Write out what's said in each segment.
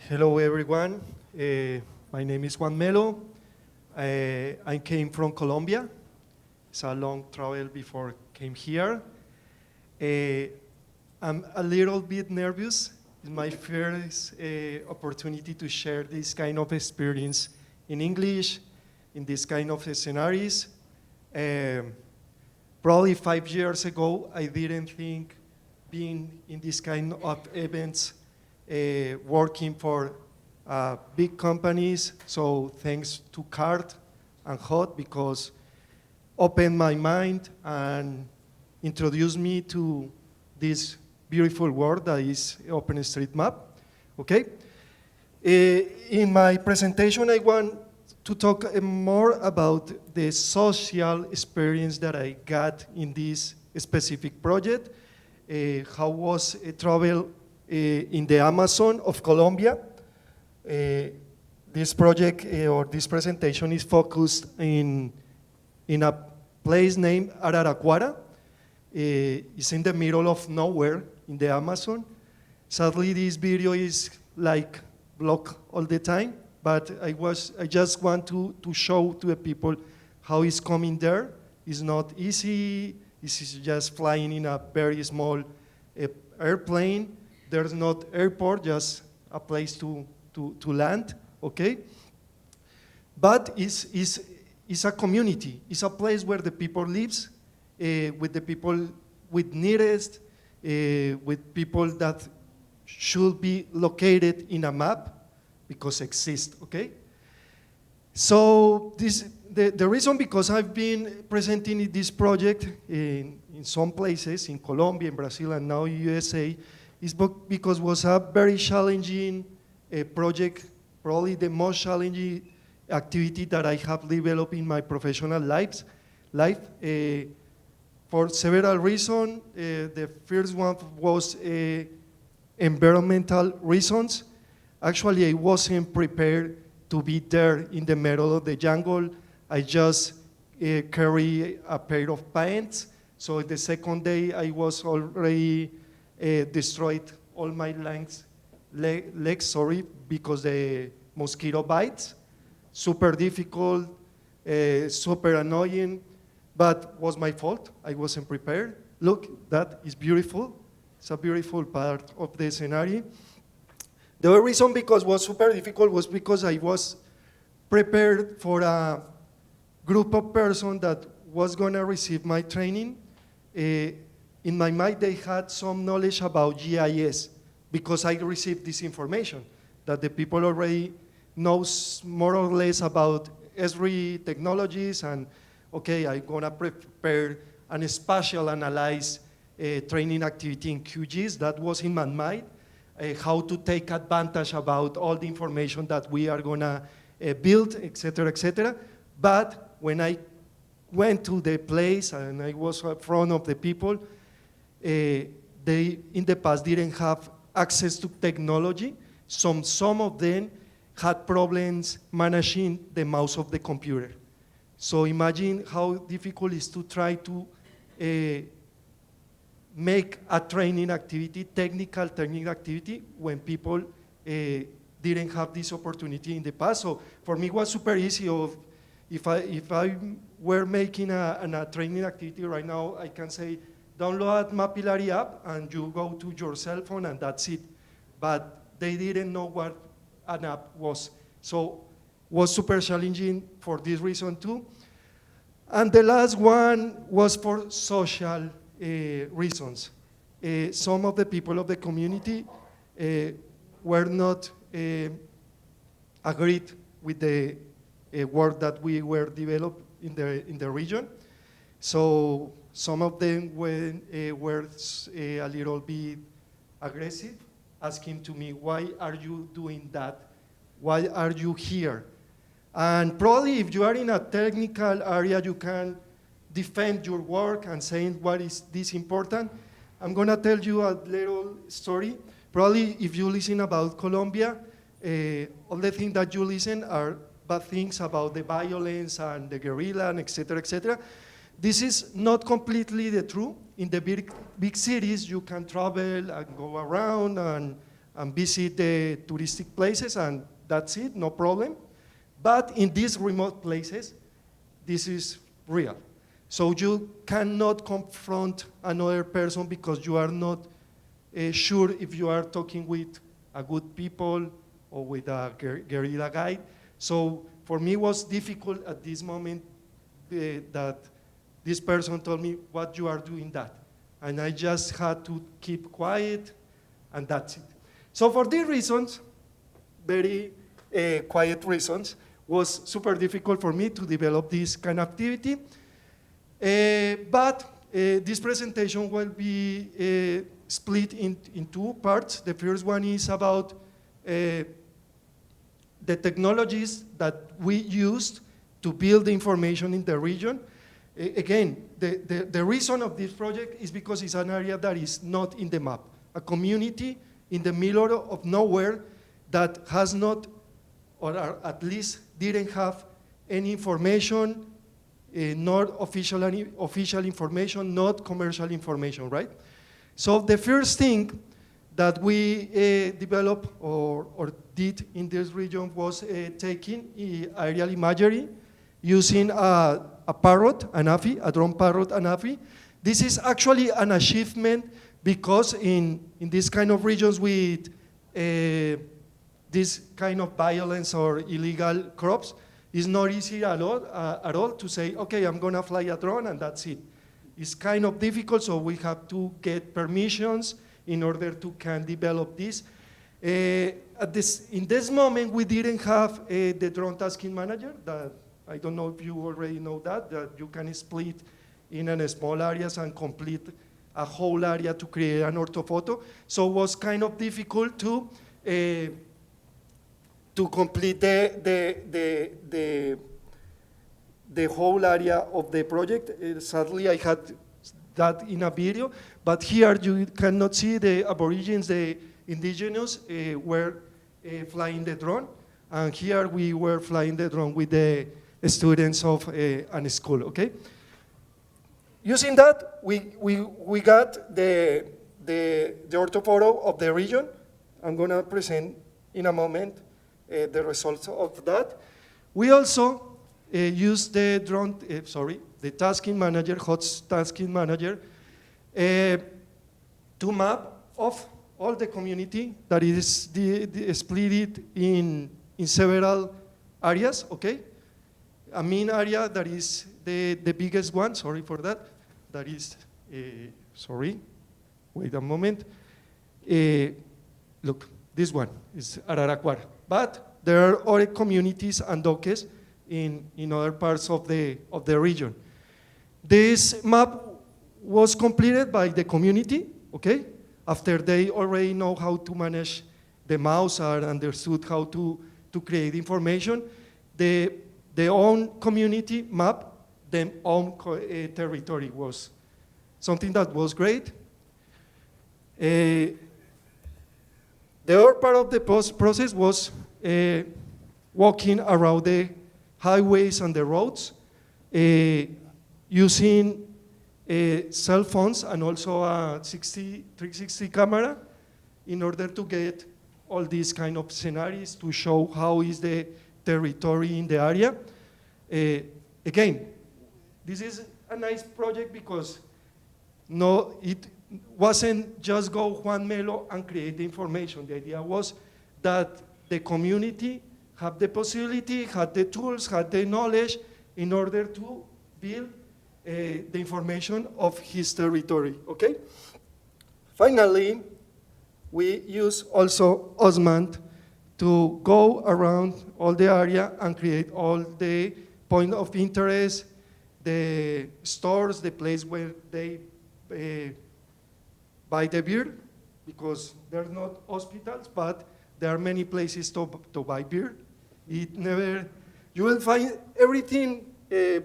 Hello, everyone. My name is Juan. I came from Colombia. It's a long travel before I came here. I'm a little bit nervous. It's my first opportunity to share this kind of experience in English, in this kind of scenarios. Probably 5 years ago, I didn't think being in this kind of events, working for big companies. So thanks to CART and HOT, because opened my mind and introduced me to this beautiful world that is OpenStreetMap. Okay. In my presentation, I want to talk more about the social experience that I got in this specific project. How was travel in the Amazon of Colombia. This project or this presentation is focused in a place named Araraquara. It's in the middle of nowhere in the Amazon. Sadly, this video is like blocked all the time, but I just want to show to the people how it's coming there. It's not easy. It's just flying in a very small airplane. There's not airport, just a place to land, okay? But it's a community. It's a place where the people lives, with the people with nearest, with people that should be located in a map because exist, okay? So the reason because I've been presenting this project in some places, in Colombia, in Brazil, and now USA, is because it was a very challenging project, probably the most challenging activity that I have developed in my professional life. For several reasons. The first one was environmental reasons. Actually, I wasn't prepared to be there in the middle of the jungle. I just carry a pair of pants. So the second day, I was already destroyed all my legs, because the mosquito bites. Super difficult, super annoying, but was my fault. I wasn't prepared. Look, that is beautiful. It's a beautiful part of the scenario. The other reason because it was super difficult was because I was prepared for a group of persons that was gonna receive my training. In my mind, they had some knowledge about GIS because I received this information that the people already knows more or less about Esri technologies and, okay, I'm gonna prepare an spatial analyze training activity in QGIS. That was in my mind, how to take advantage about all the information that we are gonna build, et cetera, et cetera. But when I went to the place and I was in front of the people, they in the past didn't have access to technology. Some of them had problems managing the mouse of the computer. So imagine how difficult it is to try to make a training activity, technical training activity, when people didn't have this opportunity in the past. So for me, it was super easy. If I were making a training activity right now, I can say, download Mapillary app and you go to your cell phone and that's it. But they didn't know what an app was. So it was super challenging for this reason too. And the last one was for social reasons. Some of the people of the community were not agreed with the work that we were developed in the region. So some of them were a little bit aggressive, asking to me, why are you doing that? Why are you here? And probably if you are in a technical area, you can defend your work and saying what is this important. I'm gonna tell you a little story. Probably if you listen about Colombia, all the things that you listen are bad things about the violence and the guerrilla and et cetera, et cetera. This is not completely the truth. In the big cities, you can travel and go around and visit the touristic places, and that's it, no problem. But in these remote places, this is real. So you cannot confront another person because you are not sure if you are talking with a good people or with a guerrilla guide. So for me, it was difficult at this moment that this person told me, what you are doing that. And I just had to keep quiet, and that's it. So for these reasons, very quiet reasons, was super difficult for me to develop this kind of activity. But this presentation will be split in two parts. The first one is about the technologies that we used to build the information in the region. Again, the reason of this project is because it's an area that is not in the map, a community in the middle of nowhere that has not, or at least didn't have any information, not official information, not commercial information, right? So the first thing that we developed or did in this region was taking aerial imagery using a parrot, an AFI, a drone parrot, an AFI. This is actually an achievement because in these kind of regions with this kind of violence or illegal crops, it's not easy at all to say, okay, I'm gonna fly a drone and that's it. It's kind of difficult, so we have to get permissions in order to can develop this. In this moment, we didn't have the drone tasking manager. That I don't know if you already know that you can split in small areas and complete a whole area to create an orthophoto. So it was kind of difficult to complete the whole area of the project. Sadly, I had that in a video, but here you cannot see the Aborigines, the Indigenous were flying the drone, and here we were flying the drone with the students of a school, okay? Using that, we got the orthophoto of the region. I'm gonna present in a moment the results of that. We also use the drone, the tasking manager, HOTS tasking manager, to map of all the community that is split in several areas, okay? A main area that is the biggest one, sorry for that, that is, sorry, wait a moment. Look, this one is Araraquara, but there are other communities and doques in other parts of the region. This map was completed by the community, okay? After they already know how to manage the mouse and understood how to create information, the own community map, their own territory was something that was great. The other part of the process was walking around the highways and the roads, using cell phones and also a 360 camera in order to get all these kind of scenarios to show how is the territory in the area. Again, this is a nice project because it wasn't just go Juan Melo and create the information. The idea was that the community have the possibility, had the tools, had the knowledge in order to build the information of his territory, okay? Finally, we use also Osmand to go around all the area and create all the point of interest, the stores, the place where they buy the beer, because there are not hospitals, but there are many places to buy beer. You will find everything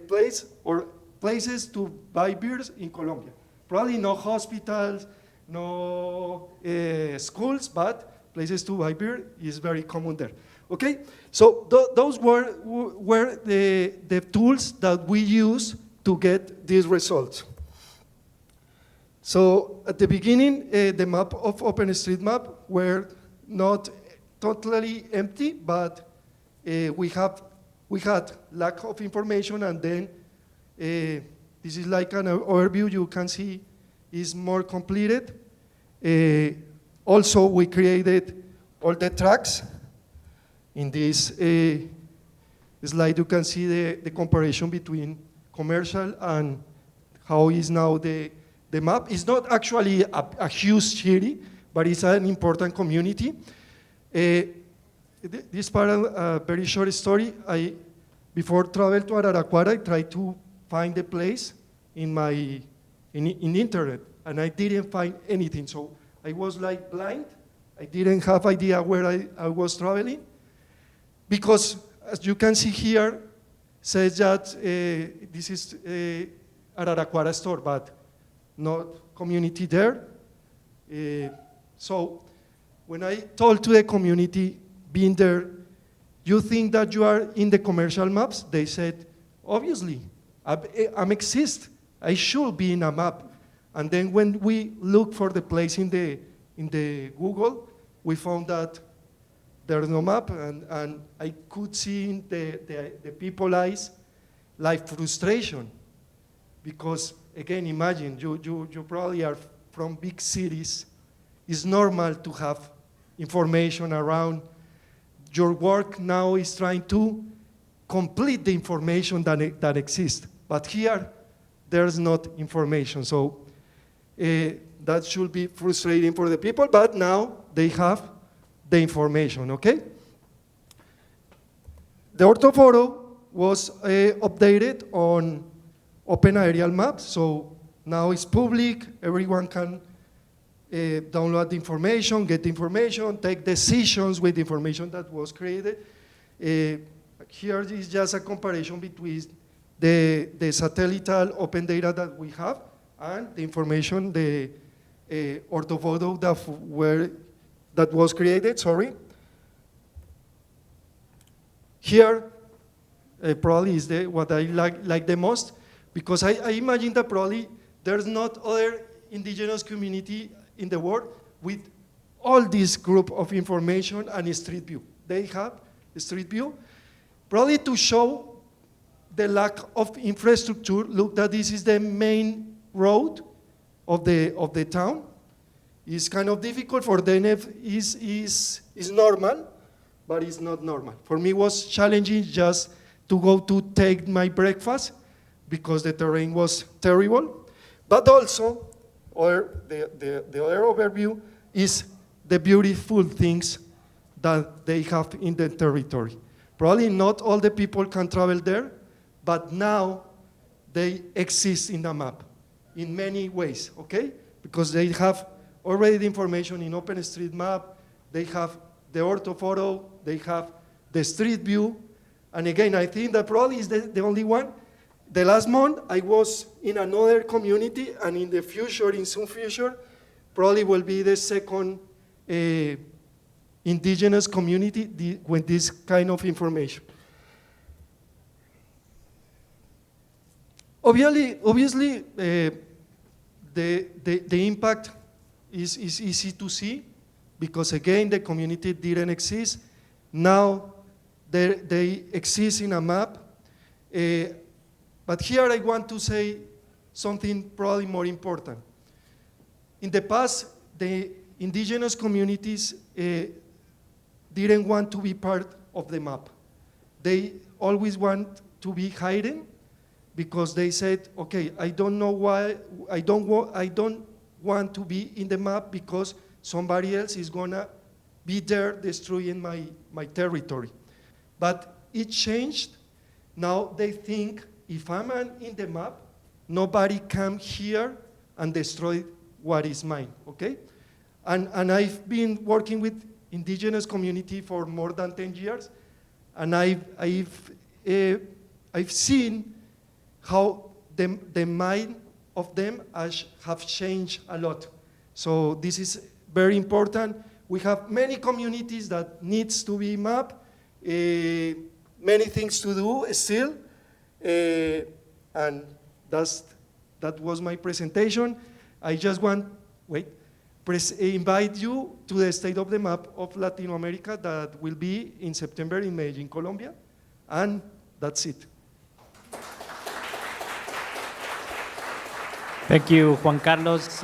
place or places to buy beers in Colombia. Probably no hospitals, no schools, but places to buy beer is very common there. Okay, so those were the tools that we use to get these results. So at the beginning, the map of OpenStreetMap were not totally empty, but we had lack of information, and then this is like an overview. You can see is more completed. Also, we created all the tracks. In this slide, you can see the comparison between commercial and how is now the map. It's not actually a huge city, but it's an important community. This part, a very short story. Before travel to Araraquara, I tried to find a place in internet, and I didn't find anything. So I was like blind. I didn't have idea where I was traveling, because as you can see here, says that this is Araraquara store, but not community there. So when I told to the community, being there, you think that you are in the commercial maps? They said, obviously, I'm exist. I should be in a map. And then when we look for the place in the Google, we found that there's no map, and I could see in the people's eyes like frustration, because again, imagine you probably are from big cities. It's normal to have information around. Your work now is trying to complete the information that exists, but here there's not information. So that should be frustrating for the people, but now they have the information, okay? The orthophoto was updated on Open Aerial Maps, so now it's public. Everyone can download the information, get the information, take decisions with the information that was created. Here is just a comparison between the satellite open data that we have and the information, the orthophoto that was created, sorry. Here, probably is what I like the most, because I imagine that probably there's not other indigenous community in the world with all this group of information and Street View. They have Street View, probably to show the lack of infrastructure. Look that this is the main road of the town. It's kind of difficult for them. Is normal, but it's not normal. For me, it was challenging just to go to take my breakfast because the terrain was terrible. But also, the other overview is the beautiful things that they have in the territory. Probably not all the people can travel there, but now they exist in the map in many ways, okay? Because they have already the information in OpenStreetMap, they have the orthophoto, they have the Street View, and again, I think that probably is the only one. The last month, I was in another community, and in the future, in some future, probably will be the second indigenous community with this kind of information. Obviously, the impact is easy to see, because again, the community didn't exist. Now, they exist in a map. But here I want to say something probably more important. In the past, the indigenous communities didn't want to be part of the map. They always want to be hidden, because they said, okay, I don't know why, I don't want to be in the map because somebody else is gonna be there destroying my territory. But it changed. Now they think, if I'm in the map, nobody come here and destroy what is mine, okay? And I've been working with indigenous community for more than 10 years, and I've seen how the mind of them have changed a lot. So this is very important. We have many communities that needs to be mapped, many things to do still, and that was my presentation. I just want invite you to the State of the Map of Latin America that will be in September in Medellin, Colombia. And that's it. Thank you, Juan Carlos.